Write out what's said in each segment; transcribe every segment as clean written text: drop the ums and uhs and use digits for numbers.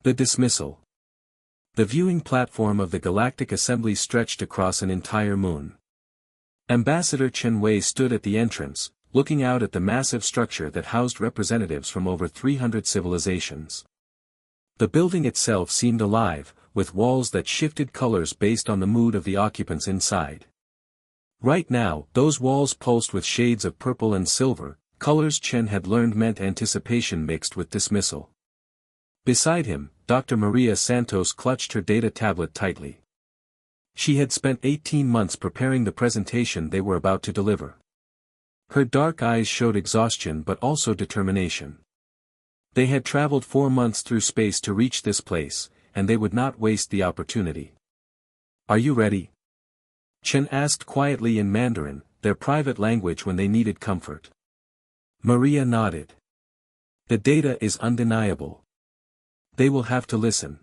The dismissal. The viewing platform of the Galactic Assembly stretched across an entire moon. Ambassador Chen Wei stood at the entrance, looking out at the massive structure that housed representatives from over 300 civilizations. The building itself seemed alive, with walls that shifted colors based on the mood of the occupants inside. Right now, those walls pulsed with shades of purple and silver, colors Chen had learned meant anticipation mixed with dismissal. Beside him, Dr. Maria Santos clutched her data tablet tightly. She had spent 18 months preparing the presentation they were about to deliver. Her dark eyes showed exhaustion but also determination. They had traveled 4 months through space to reach this place, and they would not waste the opportunity. "Are you ready?" Chen asked quietly in Mandarin, their private language when they needed comfort. Maria nodded. "The data is undeniable. They will have to listen."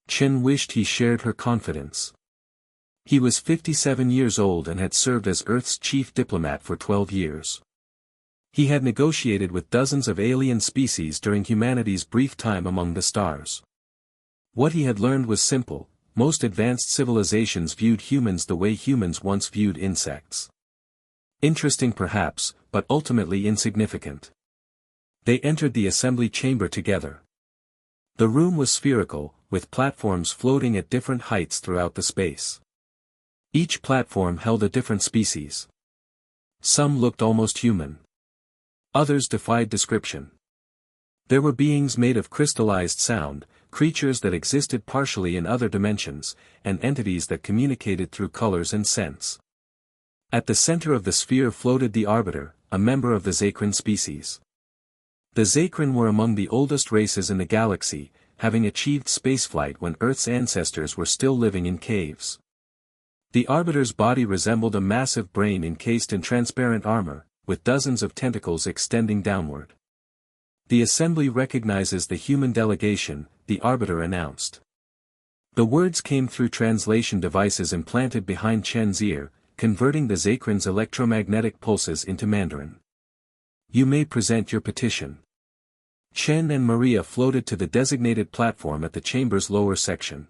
Chen wished he shared her confidence. He was 57 years old and had served as Earth's chief diplomat for 12 years. He had negotiated with dozens of alien species during humanity's brief time among the stars. What he had learned was simple: most advanced civilizations viewed humans the way humans once viewed insects. Interesting perhaps, but ultimately insignificant. They entered the assembly chamber together. The room was spherical, with platforms floating at different heights throughout the space. Each platform held a different species. Some looked almost human. Others defied description. There were beings made of crystallized sound, creatures that existed partially in other dimensions, and entities that communicated through colors and scents. At the center of the sphere floated the Arbiter, a member of the Zacran species. The Zacran were among the oldest races in the galaxy, having achieved spaceflight when Earth's ancestors were still living in caves. The Arbiter's body resembled a massive brain encased in transparent armor, with dozens of tentacles extending downward. "The Assembly recognizes the human delegation," the Arbiter announced. The words came through translation devices implanted behind Chen's ear, converting the Zacran's electromagnetic pulses into Mandarin. "You may present your petition." Chen and Maria floated to the designated platform at the chamber's lower section.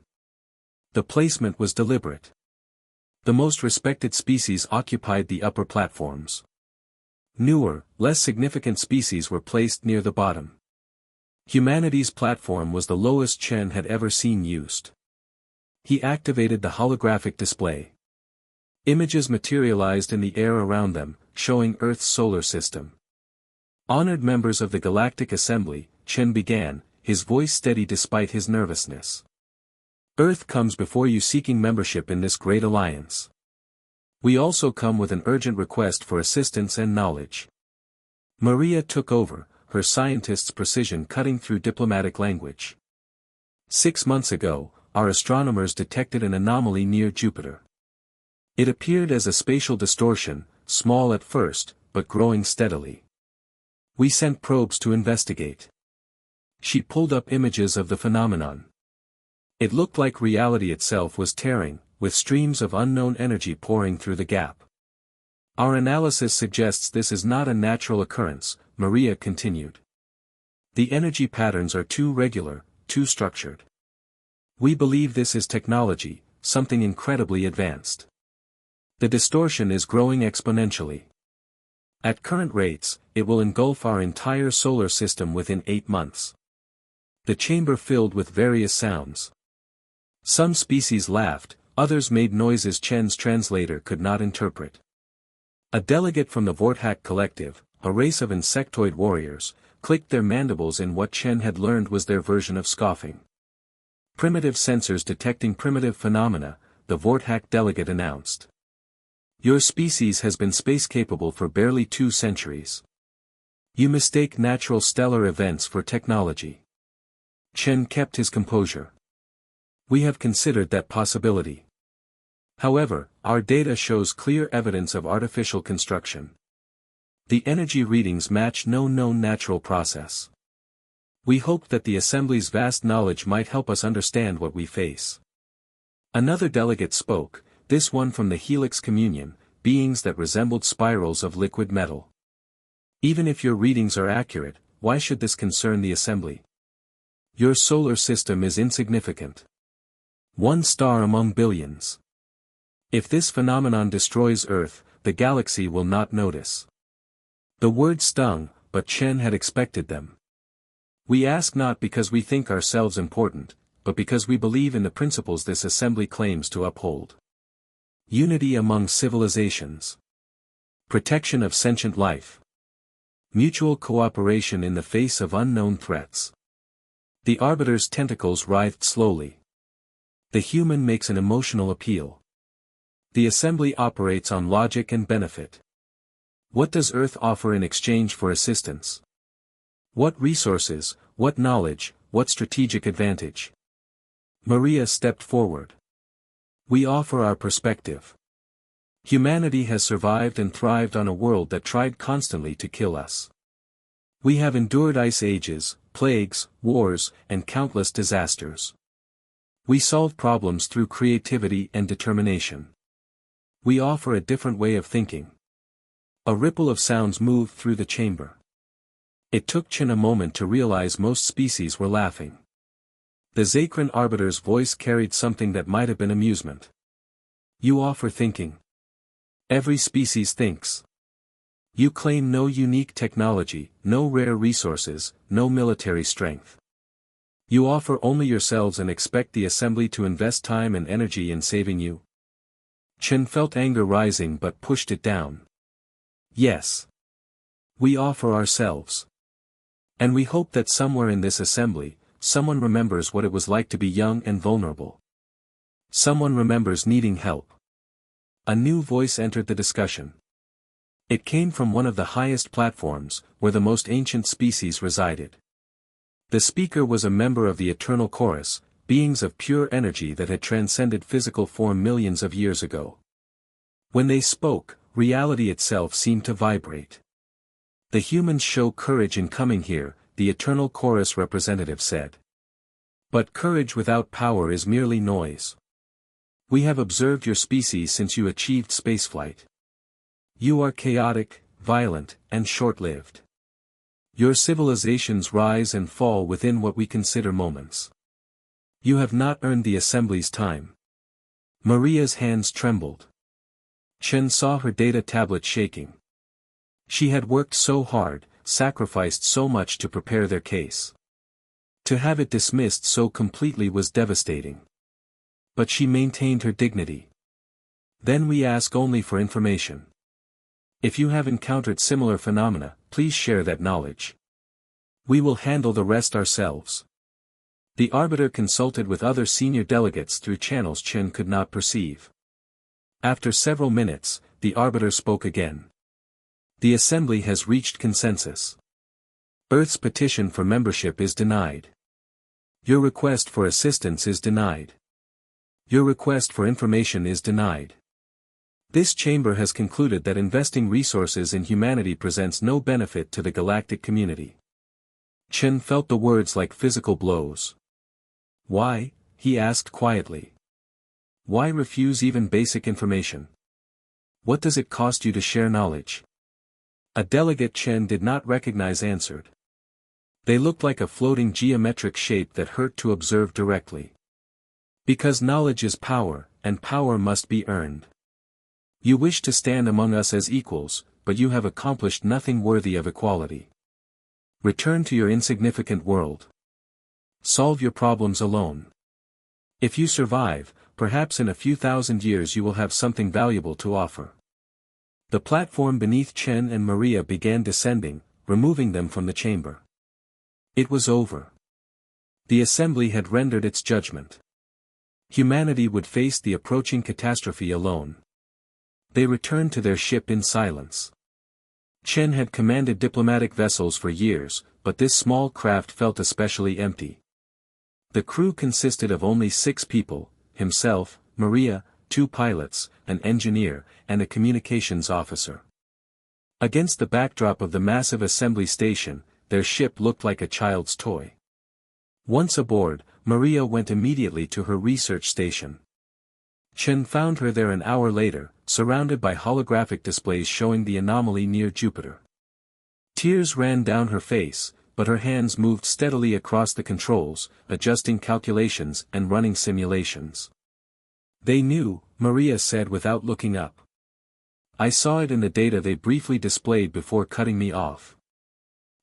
The placement was deliberate. The most respected species occupied the upper platforms. Newer, less significant species were placed near the bottom. Humanity's platform was the lowest Chen had ever seen used. He activated the holographic display. Images materialized in the air around them, showing Earth's solar system. "Honored members of the Galactic Assembly," Chen began, his voice steady despite his nervousness. "Earth comes before you seeking membership in this great alliance. We also come with an urgent request for assistance and knowledge." Maria took over, her scientist's precision cutting through diplomatic language. 6 months ago, our astronomers detected an anomaly near Jupiter. It appeared as a spatial distortion, small at first, but growing steadily. We sent probes to investigate. She pulled up images of the phenomenon. It looked like reality itself was tearing, with streams of unknown energy pouring through the gap. "Our analysis suggests this is not a natural occurrence," Maria continued. "The energy patterns are too regular, too structured. We believe this is technology, something incredibly advanced. The distortion is growing exponentially. At current rates, it will engulf our entire solar system within 8 months." The chamber filled with various sounds. Some species laughed, others made noises Chen's translator could not interpret. A delegate from the Vorthak Collective, a race of insectoid warriors, clicked their mandibles in what Chen had learned was their version of scoffing. "Primitive sensors detecting primitive phenomena," the Vorthak delegate announced. "Your species has been space-capable for barely 2 centuries. You mistake natural stellar events for technology." Chen kept his composure. "We have considered that possibility. However, our data shows clear evidence of artificial construction. The energy readings match no known natural process. We hoped that the Assembly's vast knowledge might help us understand what we face." Another delegate spoke, this one from the Helix Communion, beings that resembled spirals of liquid metal. "Even if your readings are accurate, why should this concern the Assembly? Your solar system is insignificant. One star among billions. If this phenomenon destroys Earth, the galaxy will not notice. The words stung, but Chen had expected them. We ask not because we think ourselves important, but because we believe in the principles this assembly claims to uphold. Unity among civilizations. Protection of sentient life. Mutual cooperation in the face of unknown threats. The arbiter's tentacles writhed slowly. The human makes an emotional appeal. The assembly operates on logic and benefit. What does Earth offer in exchange for assistance? What resources, what knowledge, what strategic advantage? Maria stepped forward. We offer our perspective. Humanity has survived and thrived on a world that tried constantly to kill us. We have endured ice ages, plagues, wars, and countless disasters. We solve problems through creativity and determination. We offer a different way of thinking. A ripple of sounds moved through the chamber. It took Chen a moment to realize most species were laughing. The Zakran arbiter's voice carried something that might have been amusement. You offer thinking. Every species thinks. You claim no unique technology, no rare resources, no military strength. You offer only yourselves and expect the assembly to invest time and energy in saving you. Chen felt anger rising but pushed it down. Yes. We offer ourselves. And we hope that somewhere in this assembly, someone remembers what it was like to be young and vulnerable. Someone remembers needing help. A new voice entered the discussion. It came from one of the highest platforms, where the most ancient species resided. The speaker was a member of the Eternal Chorus, beings of pure energy that had transcended physical form millions of years ago. When they spoke, reality itself seemed to vibrate. The humans show courage in coming here, the Eternal Chorus representative said. But courage without power is merely noise. We have observed your species since you achieved spaceflight. You are chaotic, violent, and short-lived. Your civilizations rise and fall within what we consider moments. You have not earned the assembly's time. Maria's hands trembled. Chen saw her data tablet shaking. She had worked so hard, sacrificed so much to prepare their case. To have it dismissed so completely was devastating. But she maintained her dignity. Then we ask only for information. If you have encountered similar phenomena, please share that knowledge. We will handle the rest ourselves. The arbiter consulted with other senior delegates through channels Chen could not perceive. After several minutes, the arbiter spoke again. The assembly has reached consensus. Earth's petition for membership is denied. Your request for assistance is denied. Your request for information is denied. This chamber has concluded that investing resources in humanity presents no benefit to the galactic community. Chen felt the words like physical blows. Why? He asked quietly. Why refuse even basic information? What does it cost you to share knowledge? A delegate Chen did not recognize answered. They looked like a floating geometric shape that hurt to observe directly. Because knowledge is power, and power must be earned. You wish to stand among us as equals, but you have accomplished nothing worthy of equality. Return to your insignificant world. Solve your problems alone. If you survive, perhaps in a few thousand years you will have something valuable to offer. The platform beneath Chen and Maria began descending, removing them from the chamber. It was over. The assembly had rendered its judgment. Humanity would face the approaching catastrophe alone. They returned to their ship in silence. Chen had commanded diplomatic vessels for years, but this small craft felt especially empty. The crew consisted of only 6 people, himself, Maria, 2 pilots, an engineer, and a communications officer. Against the backdrop of the massive assembly station, their ship looked like a child's toy. Once aboard, Maria went immediately to her research station. Chen found her there an hour later, surrounded by holographic displays showing the anomaly near Jupiter. Tears ran down her face, but her hands moved steadily across the controls, adjusting calculations and running simulations. "They knew," Maria said without looking up. "I saw it in the data they briefly displayed before cutting me off.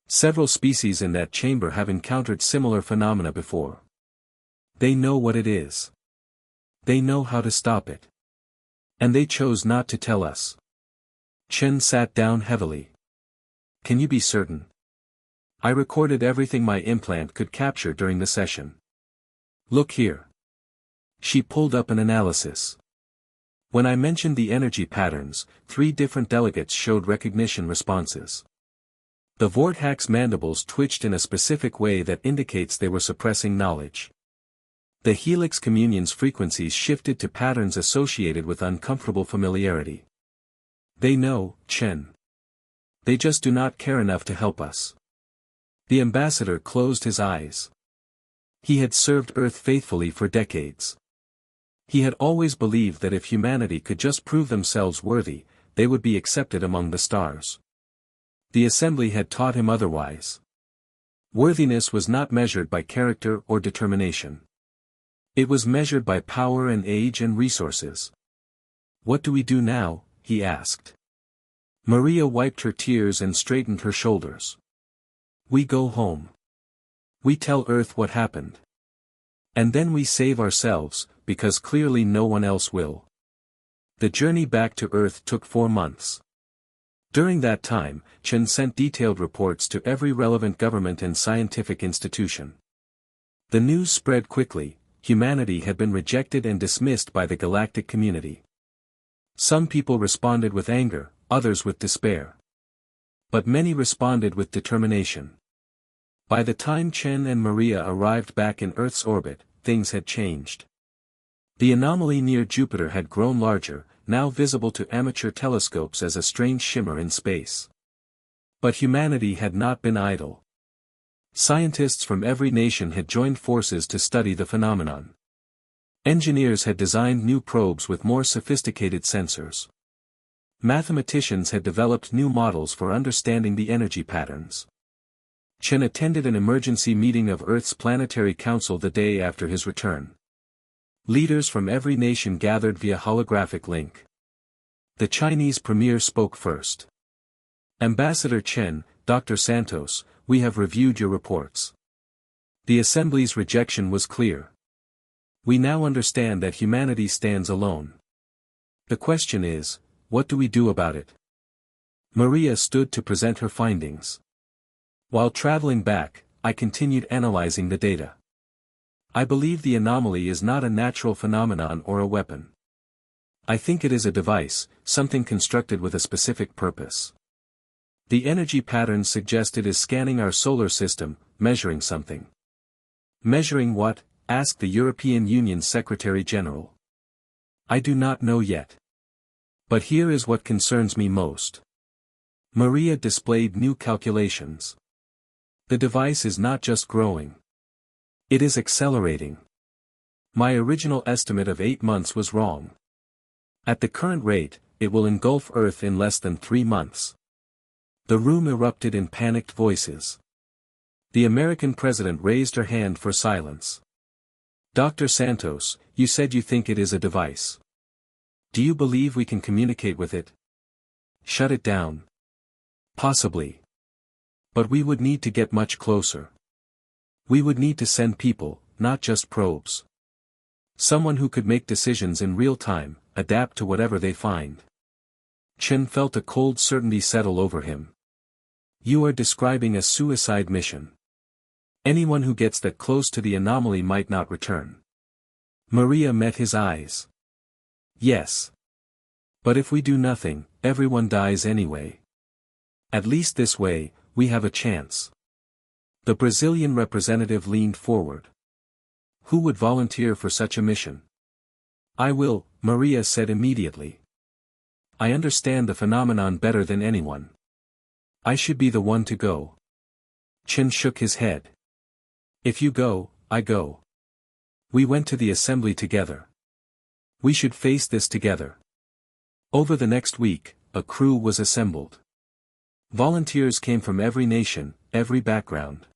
Several species in that chamber have encountered similar phenomena before. They know what it is. They know how to stop it. And they chose not to tell us." Chen sat down heavily. "Can you be certain?" "I recorded everything my implant could capture during the session. Look here." She pulled up an analysis. "When I mentioned the energy patterns, 3 different delegates showed recognition responses. The Vorthax mandibles twitched in a specific way that indicates they were suppressing knowledge. The helix communion's frequencies shifted to patterns associated with uncomfortable familiarity. They know, Chen. They just do not care enough to help us." The ambassador closed his eyes. He had served Earth faithfully for decades. He had always believed that if humanity could just prove themselves worthy, they would be accepted among the stars. The assembly had taught him otherwise. Worthiness was not measured by character or determination. It was measured by power and age and resources. "What do we do now?" he asked. Maria wiped her tears and straightened her shoulders. "We go home. We tell Earth what happened. And then we save ourselves, because clearly no one else will." The journey back to Earth took 4 months. During that time, Chen sent detailed reports to every relevant government and scientific institution. The news spread quickly. Humanity had been rejected and dismissed by the galactic community. Some people responded with anger, others with despair. But many responded with determination. By the time Chen and Maria arrived back in Earth's orbit, things had changed. The anomaly near Jupiter had grown larger, now visible to amateur telescopes as a strange shimmer in space. But humanity had not been idle. Scientists from every nation had joined forces to study the phenomenon. Engineers had designed new probes with more sophisticated sensors. Mathematicians had developed new models for understanding the energy patterns. Chen attended an emergency meeting of Earth's Planetary Council the day after his return. Leaders from every nation gathered via holographic link. The Chinese premier spoke first. "Ambassador Chen, Dr. Santos, we have reviewed your reports. The Assembly's rejection was clear. We now understand that humanity stands alone. The question is, what do we do about it?" Maria stood to present her findings. "While traveling back, I continued analyzing the data. I believe the anomaly is not a natural phenomenon or a weapon. I think it is a device, something constructed with a specific purpose. The energy patterns suggest it is scanning our solar system, measuring something." "Measuring what?" asked the European Union's Secretary General. "I do not know yet. But here is what concerns me most." Maria displayed new calculations. "The device is not just growing. It is accelerating. My original estimate of 8 months was wrong. At the current rate, it will engulf Earth in less than 3 months." The room erupted in panicked voices. The American president raised her hand for silence. "Dr. Santos, you said you think it is a device. Do you believe we can communicate with it? Shut it down?" "Possibly. But we would need to get much closer. We would need to send people, not just probes. Someone who could make decisions in real time, adapt to whatever they find." Chen felt a cold certainty settle over him. "You are describing a suicide mission. Anyone who gets that close to the anomaly might not return." Maria met his eyes. "Yes. But if we do nothing, everyone dies anyway. At least this way, we have a chance." The Brazilian representative leaned forward. "Who would volunteer for such a mission?" "I will," Maria said immediately. "I understand the phenomenon better than anyone. I should be the one to go." Chen shook his head. "If you go, I go. We went to the assembly together. We should face this together." Over the next week, a crew was assembled. Volunteers came from every nation, every background.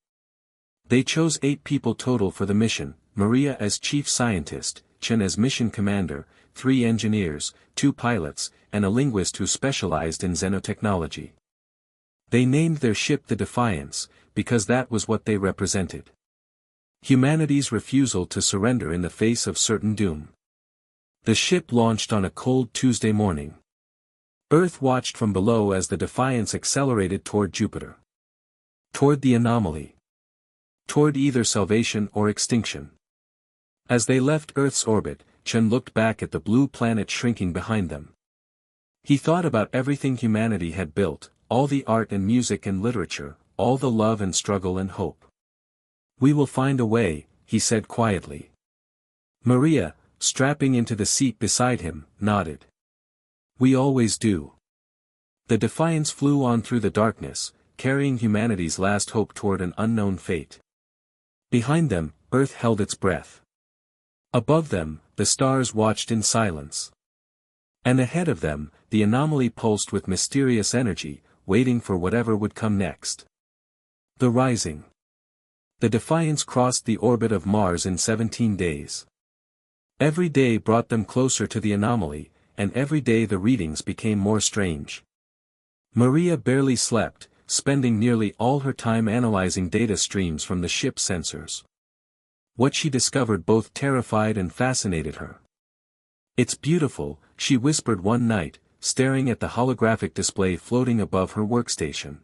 They chose 8 people total for the mission, Maria as chief scientist, Chen as mission commander, 3 engineers, 2 pilots, and a linguist who specialized in xenotechnology. They named their ship the Defiance, because that was what they represented. Humanity's refusal to surrender in the face of certain doom. The ship launched on a cold Tuesday morning. Earth watched from below as the Defiance accelerated toward Jupiter. Toward the anomaly. Toward either salvation or extinction. As they left Earth's orbit, Chen looked back at the blue planet shrinking behind them. He thought about everything humanity had built, all the art and music and literature, all the love and struggle and hope. "We will find a way," he said quietly. Maria, strapping into the seat beside him, nodded. "We always do." The Defiance flew on through the darkness, carrying humanity's last hope toward an unknown fate. Behind them, Earth held its breath. Above them, the stars watched in silence. And ahead of them, the anomaly pulsed with mysterious energy, waiting for whatever would come next. The Rising. The Defiance crossed the orbit of Mars in 17 days. Every day brought them closer to the anomaly, and every day the readings became more strange. Maria barely slept, spending nearly all her time analyzing data streams from the ship's sensors. What she discovered both terrified and fascinated her. "It's beautiful," she whispered one night, staring at the holographic display floating above her workstation.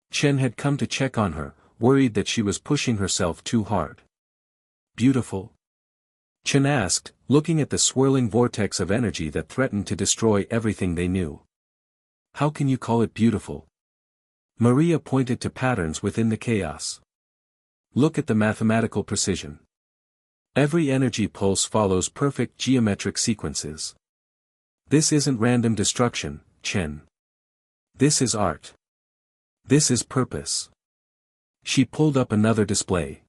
Chen had come to check on her, worried that she was pushing herself too hard. "Beautiful?" Chen asked, looking at the swirling vortex of energy that threatened to destroy everything they knew. "How can you call it beautiful?" Maria pointed to patterns within the chaos. "Look at the mathematical precision. Every energy pulse follows perfect geometric sequences. This isn't random destruction, Chen. This is art. This is purpose." She pulled up another display.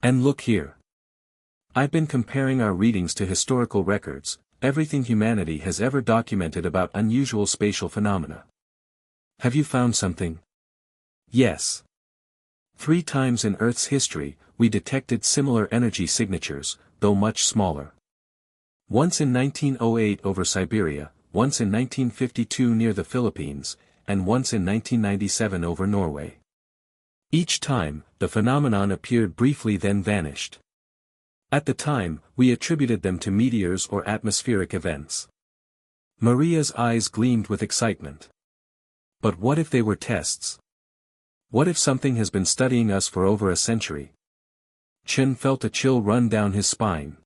"And look here. I've been comparing our readings to historical records, everything humanity has ever documented about unusual spatial phenomena. Have you found something?" "Yes. 3 times in Earth's history, we detected similar energy signatures, though much smaller. Once in 1908 over Siberia, once in 1952 near the Philippines, and once in 1997 over Norway. Each time, the phenomenon appeared briefly then vanished. At the time, we attributed them to meteors or atmospheric events." Maria's eyes gleamed with excitement. "But what if they were tests? What if something has been studying us for over a century?" Chen felt a chill run down his spine.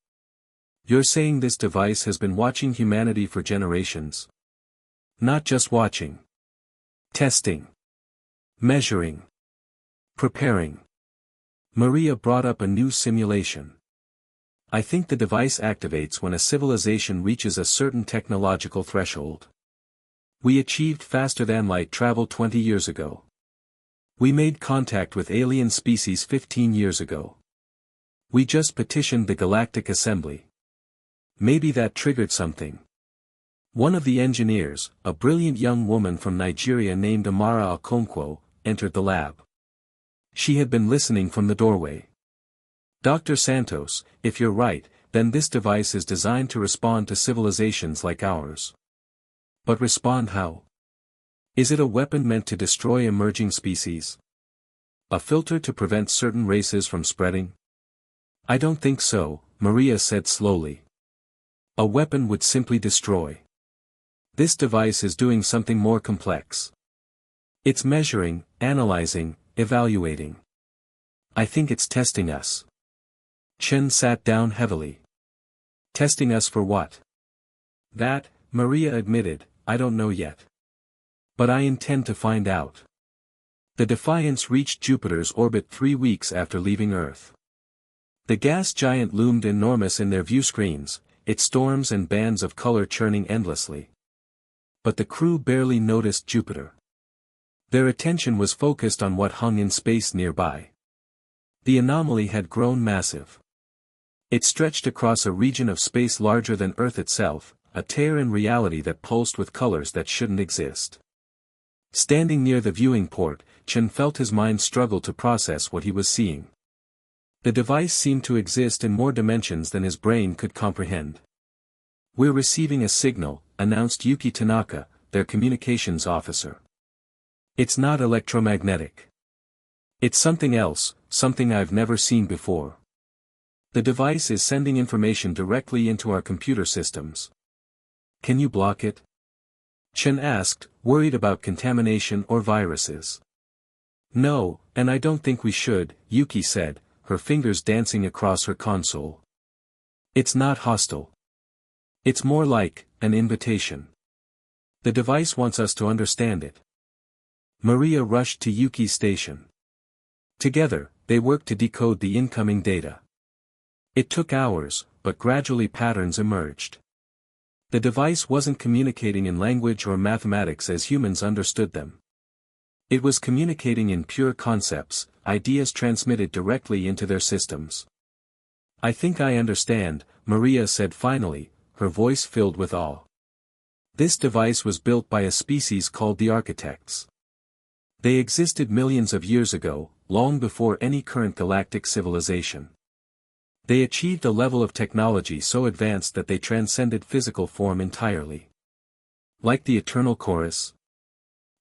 "You're saying this device has been watching humanity for generations? Not just watching. Testing. Measuring. Preparing." Maria brought up a new simulation. "I think the device activates when a civilization reaches a certain technological threshold. We achieved faster-than-light travel 20 years ago. We made contact with alien species 15 years ago. We just petitioned the Galactic Assembly. Maybe that triggered something." One of the engineers, a brilliant young woman from Nigeria named Amara Okonkwo, entered the lab. She had been listening from the doorway. "Dr. Santos, if you're right, then this device is designed to respond to civilizations like ours. But respond how? Is it a weapon meant to destroy emerging species? A filter to prevent certain races from spreading?" "I don't think so," Maria said slowly. "A weapon would simply destroy. This device is doing something more complex. It's measuring, analyzing, evaluating. I think it's testing us." Chen sat down heavily. "Testing us for what?" "That," Maria admitted, "I don't know yet. But I intend to find out." The Defiance reached Jupiter's orbit 3 weeks after leaving Earth. The gas giant loomed enormous in their view screens, its storms and bands of color churning endlessly. But the crew barely noticed Jupiter. Their attention was focused on what hung in space nearby. The anomaly had grown massive. It stretched across a region of space larger than Earth itself, a tear in reality that pulsed with colors that shouldn't exist. Standing near the viewing port, Chen felt his mind struggle to process what he was seeing. The device seemed to exist in more dimensions than his brain could comprehend. "We're receiving a signal," announced Yuki Tanaka, their communications officer. "It's not electromagnetic. It's something else, something I've never seen before. The device is sending information directly into our computer systems. Can you block it?" Chen asked, worried about contamination or viruses. "No, and I don't think we should," Yuki said, her fingers dancing across her console. "It's not hostile. It's more like an invitation. The device wants us to understand it." Maria rushed to Yuki's station. Together, they worked to decode the incoming data. It took hours, but gradually patterns emerged. The device wasn't communicating in language or mathematics as humans understood them. It was communicating in pure concepts, ideas transmitted directly into their systems. "I think I understand," Maria said finally, her voice filled with awe. This device was built by a species called the architects. They existed millions of years ago, long before any current galactic civilization. They achieved a level of technology so advanced that they transcended physical form entirely. "Like the Eternal Chorus?"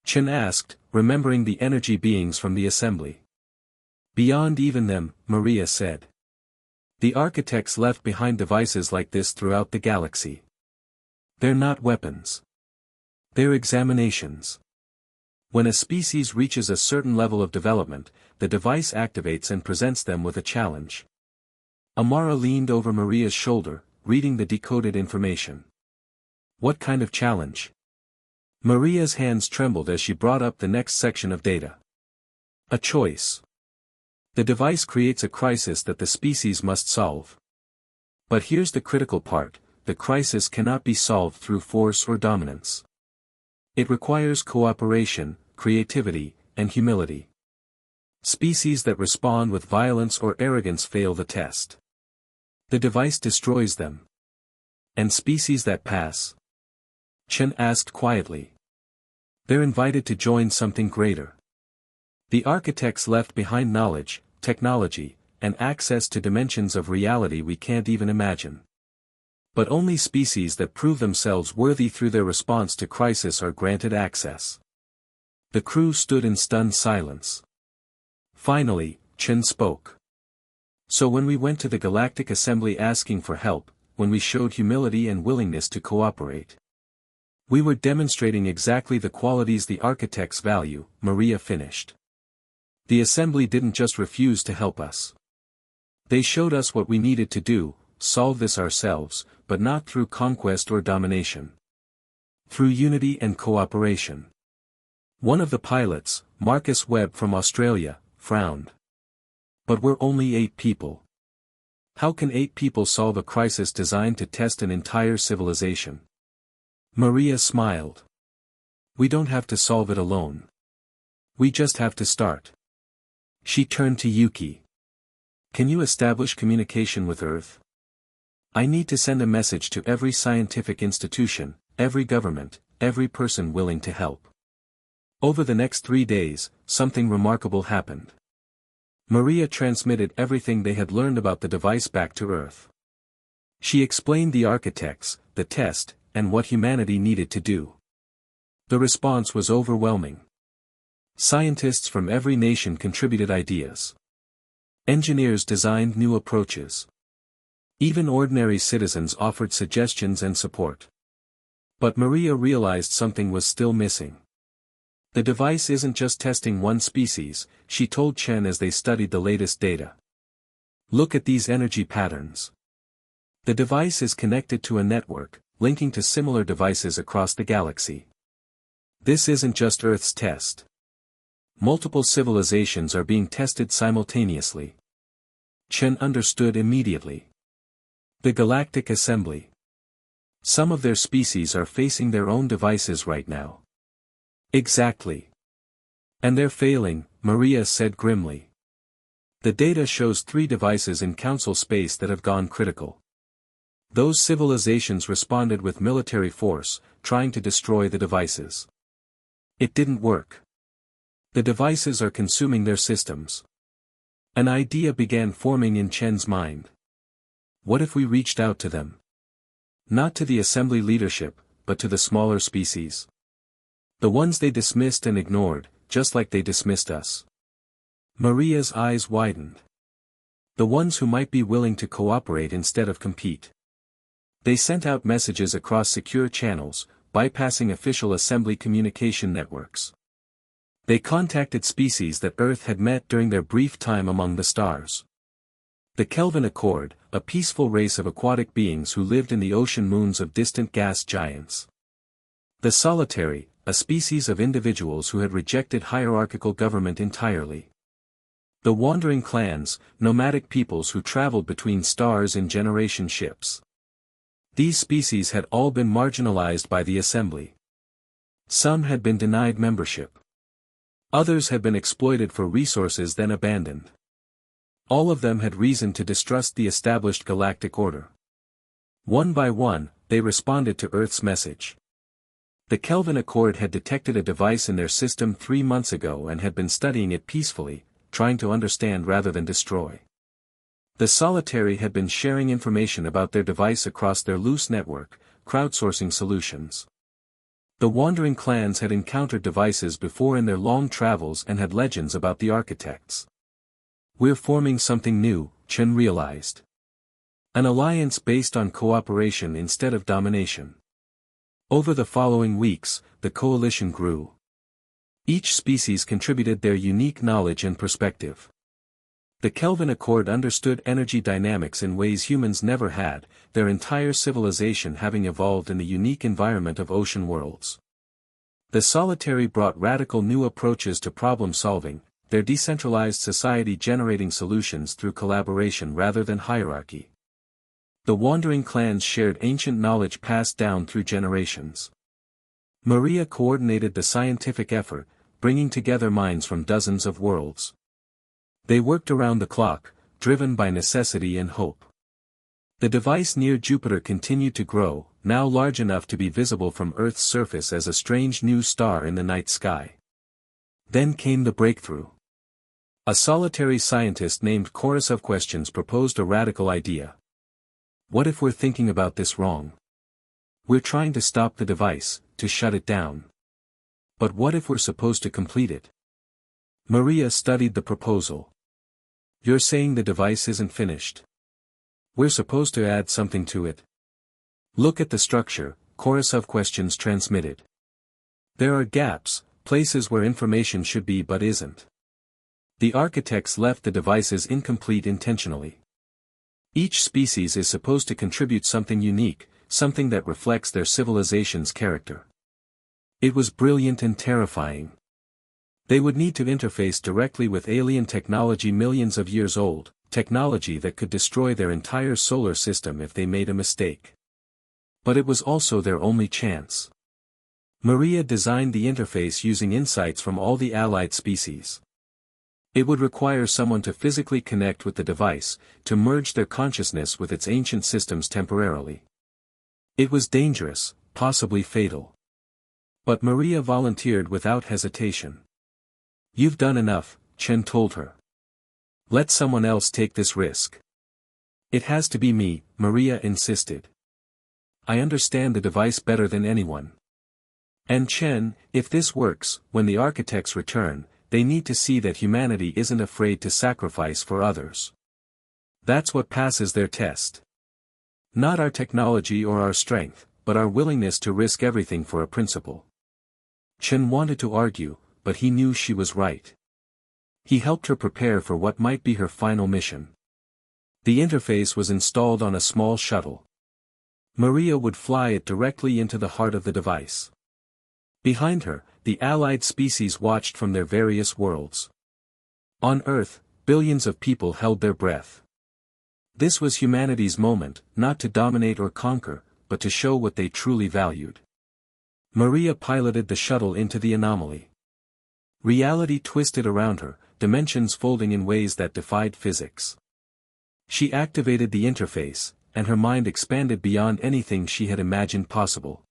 Chen asked, remembering the energy beings from the assembly. "Beyond even them," Maria said. "The architects left behind devices like this throughout the galaxy. They're not weapons. They're examinations. When a species reaches a certain level of development, the device activates and presents them with a challenge." Amara leaned over Maria's shoulder, reading the decoded information. "What kind of challenge?" Maria's hands trembled as she brought up the next section of data. "A choice. The device creates a crisis that the species must solve. But here's the critical part: the crisis cannot be solved through force or dominance. It requires cooperation, creativity, and humility. Species that respond with violence or arrogance fail the test. The device destroys them. And species that pass?" Chen asked quietly. "They're invited to join something greater. The architects left behind knowledge, technology, and access to dimensions of reality we can't even imagine. But only species that prove themselves worthy through their response to crisis are granted access." The crew stood in stunned silence. Finally, Chen spoke. "So when we went to the Galactic Assembly asking for help, when we showed humility and willingness to cooperate, we were demonstrating exactly the qualities the architects value," Maria finished. "The Assembly didn't just refuse to help us. They showed us what we needed to do, solve this ourselves, but not through conquest or domination. Through unity and cooperation." One of the pilots, Marcus Webb from Australia, frowned. "But we're only 8 people. How can 8 people solve a crisis designed to test an entire civilization?" Maria smiled. "We don't have to solve it alone. We just have to start." She turned to Yuki. "Can you establish communication with Earth? I need to send a message to every scientific institution, every government, every person willing to help." Over the next 3 days, something remarkable happened. Maria transmitted everything they had learned about the device back to Earth. She explained the architects, the test, and what humanity needed to do. The response was overwhelming. Scientists from every nation contributed ideas. Engineers designed new approaches. Even ordinary citizens offered suggestions and support. But Maria realized something was still missing. "The device isn't just testing one species," she told Chen as they studied the latest data. "Look at these energy patterns. The device is connected to a network, linking to similar devices across the galaxy. This isn't just Earth's test. Multiple civilizations are being tested simultaneously." Chen understood immediately. The Galactic Assembly. Some of their species are facing their own devices right now. Exactly. And they're failing, Maria said grimly. The data shows 3 devices in Council space that have gone critical. Those civilizations responded with military force, trying to destroy the devices. It didn't work. The devices are consuming their systems. An idea began forming in Chen's mind. What if we reached out to them? Not to the assembly leadership, but to the smaller species. The ones they dismissed and ignored, just like they dismissed us. Maria's eyes widened. The ones who might be willing to cooperate instead of compete. They sent out messages across secure channels, bypassing official assembly communication networks. They contacted species that Earth had met during their brief time among the stars. The Kelvin Accord, a peaceful race of aquatic beings who lived in the ocean moons of distant gas giants. The Solitary, a species of individuals who had rejected hierarchical government entirely. The Wandering Clans, nomadic peoples who traveled between stars in generation ships. These species had all been marginalized by the assembly. Some had been denied membership. Others had been exploited for resources then abandoned. All of them had reason to distrust the established galactic order. One by one, they responded to Earth's message. The Kelvin Accord had detected a device in their system 3 months ago and had been studying it peacefully, trying to understand rather than destroy. The Solitary had been sharing information about their device across their loose network, crowdsourcing solutions. The Wandering Clans had encountered devices before in their long travels and had legends about the architects. We're forming something new, Chen realized. An alliance based on cooperation instead of domination. Over the following weeks, the coalition grew. Each species contributed their unique knowledge and perspective. The Kelvin Accord understood energy dynamics in ways humans never had, their entire civilization having evolved in the unique environment of ocean worlds. The Solitary brought radical new approaches to problem solving, their decentralized society generating solutions through collaboration rather than hierarchy. The Wandering Clans shared ancient knowledge passed down through generations. Maria coordinated the scientific effort, bringing together minds from dozens of worlds. They worked around the clock, driven by necessity and hope. The device near Jupiter continued to grow, now large enough to be visible from Earth's surface as a strange new star in the night sky. Then came the breakthrough. A solitary scientist named Chorus Questions proposed a radical idea. What if we're thinking about this wrong? We're trying to stop the device, to shut it down. But what if we're supposed to complete it? Maria studied the proposal. You're saying the device isn't finished. We're supposed to add something to it. Look at the structure, Chorus Questions transmitted. There are gaps, places where information should be but isn't. The architects left the devices incomplete intentionally. Each species is supposed to contribute something unique, something that reflects their civilization's character. It was brilliant and terrifying. They would need to interface directly with alien technology millions of years old, technology that could destroy their entire solar system if they made a mistake. But it was also their only chance. Maria designed the interface using insights from all the allied species. It would require someone to physically connect with the device, to merge their consciousness with its ancient systems temporarily. It was dangerous, possibly fatal. But Maria volunteered without hesitation. You've done enough, Chen told her. Let someone else take this risk. It has to be me, Maria insisted. I understand the device better than anyone. And Chen, if this works, when the architects return, they need to see that humanity isn't afraid to sacrifice for others. That's what passes their test. Not our technology or our strength, but our willingness to risk everything for a principle. Chen wanted to argue, but he knew she was right. He helped her prepare for what might be her final mission. The interface was installed on a small shuttle. Maria would fly it directly into the heart of the device. Behind her, the allied species watched from their various worlds. On Earth, billions of people held their breath. This was humanity's moment, not to dominate or conquer, but to show what they truly valued. Maria piloted the shuttle into the anomaly. Reality twisted around her, dimensions folding in ways that defied physics. She activated the interface, and her mind expanded beyond anything she had imagined possible.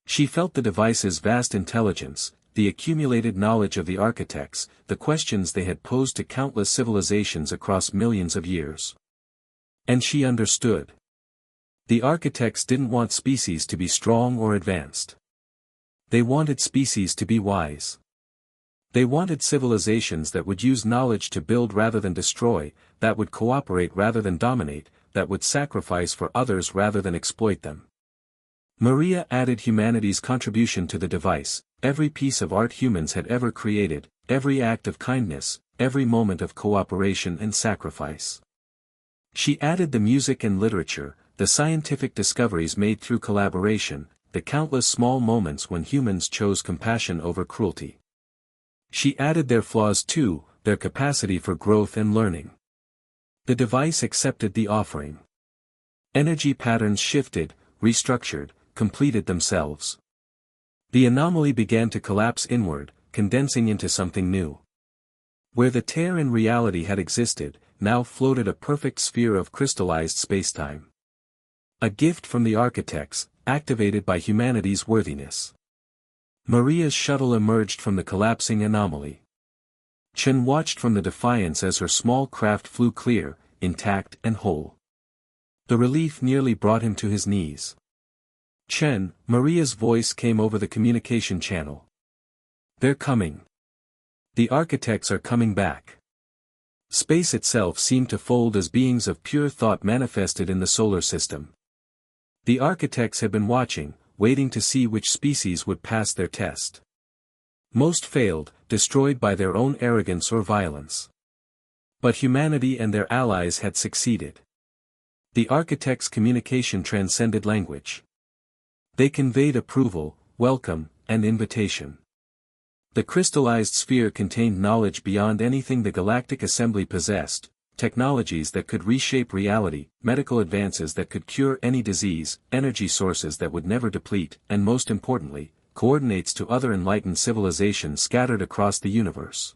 She felt the device's vast intelligence, the accumulated knowledge of the architects, the questions they had posed to countless civilizations across millions of years. And she understood. The architects didn't want species to be strong or advanced. They wanted species to be wise. They wanted civilizations that would use knowledge to build rather than destroy, that would cooperate rather than dominate, that would sacrifice for others rather than exploit them. Maria added humanity's contribution to the device, every piece of art humans had ever created, every act of kindness, every moment of cooperation and sacrifice. She added the music and literature, the scientific discoveries made through collaboration, the countless small moments when humans chose compassion over cruelty. She added their flaws too, their capacity for growth and learning. The device accepted the offering. Energy patterns shifted, restructured, completed themselves. The anomaly began to collapse inward, condensing into something new. Where the tear in reality had existed, now floated a perfect sphere of crystallized spacetime. A gift from the architects, activated by humanity's worthiness. Maria's shuttle emerged from the collapsing anomaly. Chen watched from the Defiance as her small craft flew clear, intact and whole. The relief nearly brought him to his knees. Chen, Maria's voice came over the communication channel. They're coming. The architects are coming back. Space itself seemed to fold as beings of pure thought manifested in the solar system. The architects had been watching, waiting to see which species would pass their test. Most failed, destroyed by their own arrogance or violence. But humanity and their allies had succeeded. The architects' communication transcended language. They conveyed approval, welcome, and invitation. The crystallized sphere contained knowledge beyond anything the Galactic Assembly possessed, technologies that could reshape reality, medical advances that could cure any disease, energy sources that would never deplete, and most importantly, coordinates to other enlightened civilizations scattered across the universe.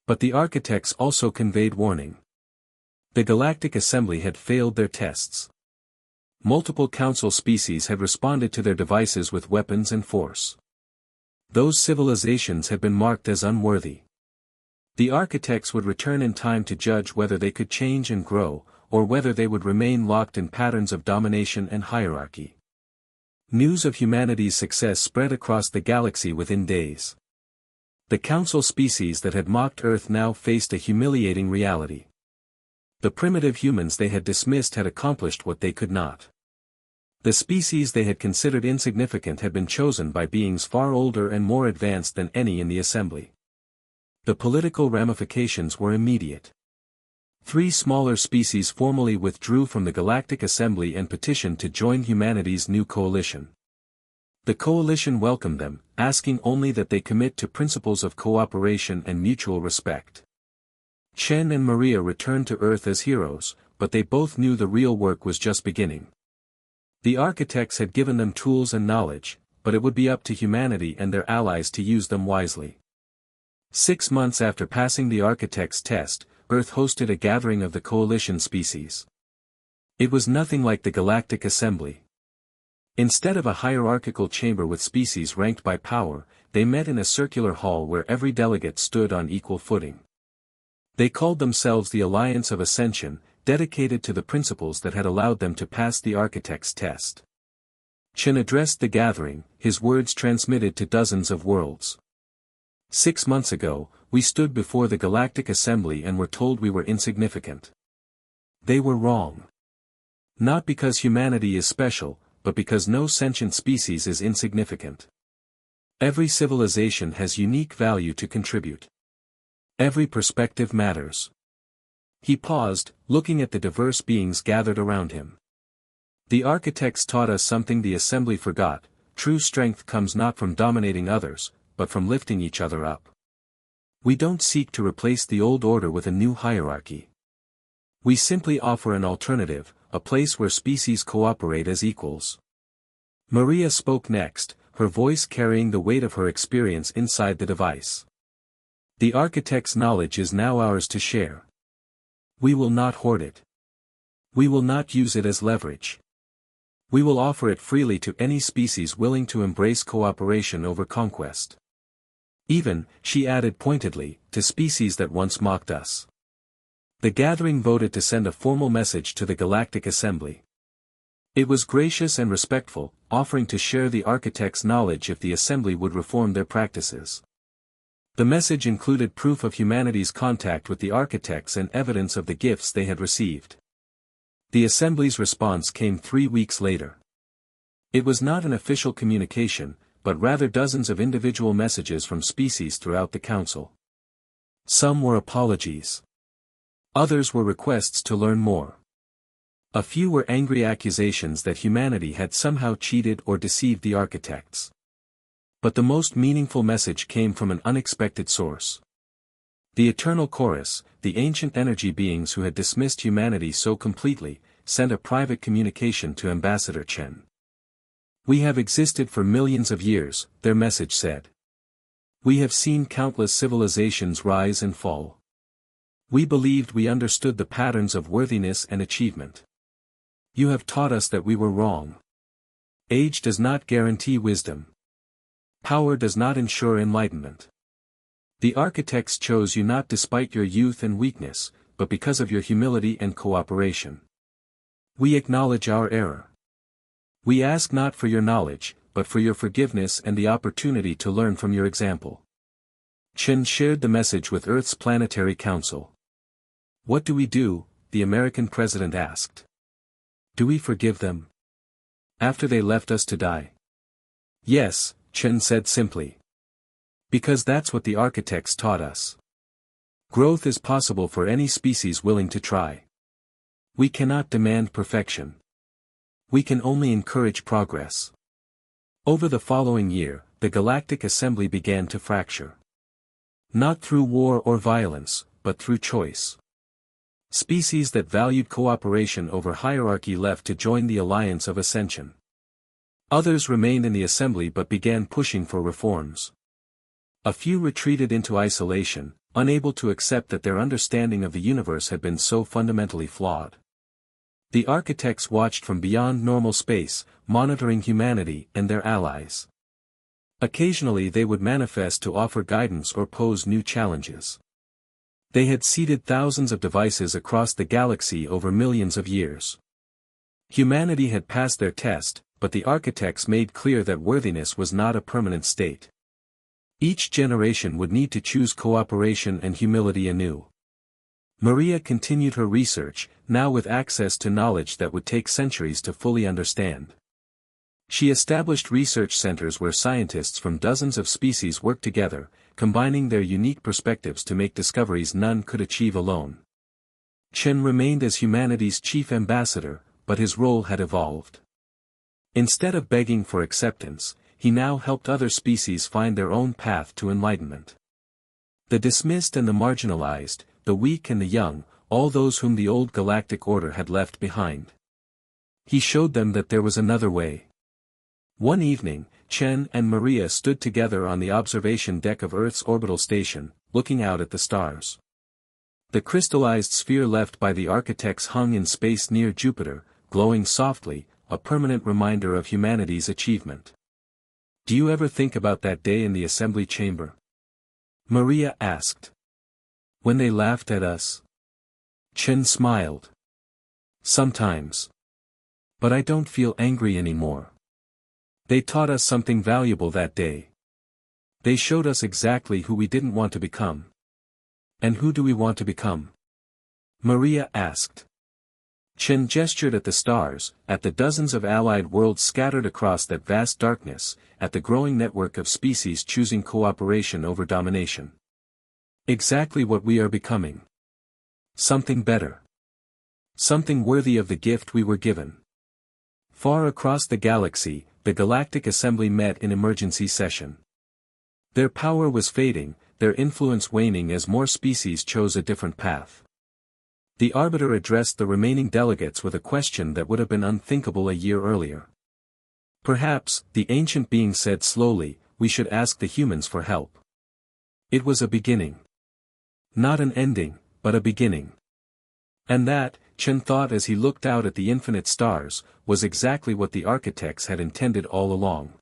But the architects also conveyed warning. The Galactic Assembly had failed their tests. Multiple council species had responded to their devices with weapons and force. Those civilizations had been marked as unworthy. The architects would return in time to judge whether they could change and grow, or whether they would remain locked in patterns of domination and hierarchy. News of humanity's success spread across the galaxy within days. The council species that had mocked Earth now faced a humiliating reality. The primitive humans they had dismissed had accomplished what they could not. The species they had considered insignificant had been chosen by beings far older and more advanced than any in the assembly. The political ramifications were immediate. 3 smaller species formally withdrew from the Galactic Assembly and petitioned to join humanity's new coalition. The coalition welcomed them, asking only that they commit to principles of cooperation and mutual respect. Chen and Maria returned to Earth as heroes, but they both knew the real work was just beginning. The architects had given them tools and knowledge, but it would be up to humanity and their allies to use them wisely. 6 months after passing the architects' test, Earth hosted a gathering of the coalition species. It was nothing like the Galactic Assembly. Instead of a hierarchical chamber with species ranked by power, they met in a circular hall where every delegate stood on equal footing. They called themselves the Alliance of Ascension, dedicated to the principles that had allowed them to pass the architect's test. Chen addressed the gathering, his words transmitted to dozens of worlds. 6 months ago, we stood before the Galactic Assembly and were told we were insignificant. They were wrong. Not because humanity is special, but because no sentient species is insignificant. Every civilization has unique value to contribute. Every perspective matters. He paused, looking at the diverse beings gathered around him. The architects taught us something the assembly forgot: true strength comes not from dominating others, but from lifting each other up. We don't seek to replace the old order with a new hierarchy. We simply offer an alternative, a place where species cooperate as equals. Maria spoke next, her voice carrying the weight of her experience inside the device. The architect's knowledge is now ours to share. We will not hoard it. We will not use it as leverage. We will offer it freely to any species willing to embrace cooperation over conquest. Even, she added pointedly, to species that once mocked us. The gathering voted to send a formal message to the Galactic Assembly. It was gracious and respectful, offering to share the architects' knowledge if the Assembly would reform their practices. The message included proof of humanity's contact with the architects and evidence of the gifts they had received. The Assembly's response came 3 weeks later. It was not an official communication, but rather dozens of individual messages from species throughout the Council. Some were apologies. Others were requests to learn more. A few were angry accusations that humanity had somehow cheated or deceived the architects. But the most meaningful message came from an unexpected source. The Eternal Chorus, the ancient energy beings who had dismissed humanity so completely, sent a private communication to Ambassador Chen. "We have existed for millions of years," their message said. "We have seen countless civilizations rise and fall. We believed we understood the patterns of worthiness and achievement. You have taught us that we were wrong. Age does not guarantee wisdom. Power does not ensure enlightenment. The architects chose you not despite your youth and weakness, but because of your humility and cooperation. We acknowledge our error. We ask not for your knowledge, but for your forgiveness and the opportunity to learn from your example." Chen shared the message with Earth's Planetary Council. "What do we do?" the American president asked. "Do we forgive them? After they left us to die?" "Yes," Chen said simply. "Because that's what the architects taught us. Growth is possible for any species willing to try. We cannot demand perfection. We can only encourage progress." Over the following year, the Galactic Assembly began to fracture. Not through war or violence, but through choice. Species that valued cooperation over hierarchy left to join the Alliance of Ascension. Others remained in the Assembly but began pushing for reforms. A few retreated into isolation, unable to accept that their understanding of the universe had been so fundamentally flawed. The architects watched from beyond normal space, monitoring humanity and their allies. Occasionally they would manifest to offer guidance or pose new challenges. They had seeded thousands of devices across the galaxy over millions of years. Humanity had passed their test, but the architects made clear that worthiness was not a permanent state. Each generation would need to choose cooperation and humility anew. Maria continued her research, now with access to knowledge that would take centuries to fully understand. She established research centers where scientists from dozens of species worked together, combining their unique perspectives to make discoveries none could achieve alone. Chen remained as humanity's chief ambassador, but his role had evolved. Instead of begging for acceptance, he now helped other species find their own path to enlightenment. The dismissed and the marginalized, the weak and the young, all those whom the old galactic order had left behind. He showed them that there was another way. One evening, Chen and Maria stood together on the observation deck of Earth's orbital station, looking out at the stars. The crystallized sphere left by the architects hung in space near Jupiter, glowing softly, a permanent reminder of humanity's achievement. "Do you ever think about that day in the assembly chamber?" Maria asked. "When they laughed at us?" Chen smiled. "Sometimes. But I don't feel angry anymore. They taught us something valuable that day. They showed us exactly who we didn't want to become." "And who do we want to become?" Maria asked. Chen gestured at the stars, at the dozens of allied worlds scattered across that vast darkness, at the growing network of species choosing cooperation over domination. "Exactly what we are becoming. Something better. Something worthy of the gift we were given." Far across the galaxy, the Galactic Assembly met in emergency session. Their power was fading, their influence waning as more species chose a different path. The Arbiter addressed the remaining delegates with a question that would have been unthinkable a year earlier. "Perhaps," the ancient being said slowly, "we should ask the humans for help." It was a beginning. Not an ending, but a beginning. And that, Chen thought as he looked out at the infinite stars, was exactly what the architects had intended all along.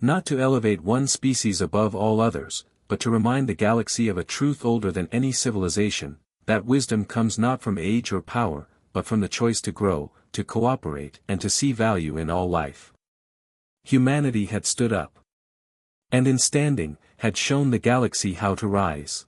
Not to elevate one species above all others, but to remind the galaxy of a truth older than any civilization, that wisdom comes not from age or power, but from the choice to grow, to cooperate, and to see value in all life. Humanity had stood up. And in standing, had shown the galaxy how to rise.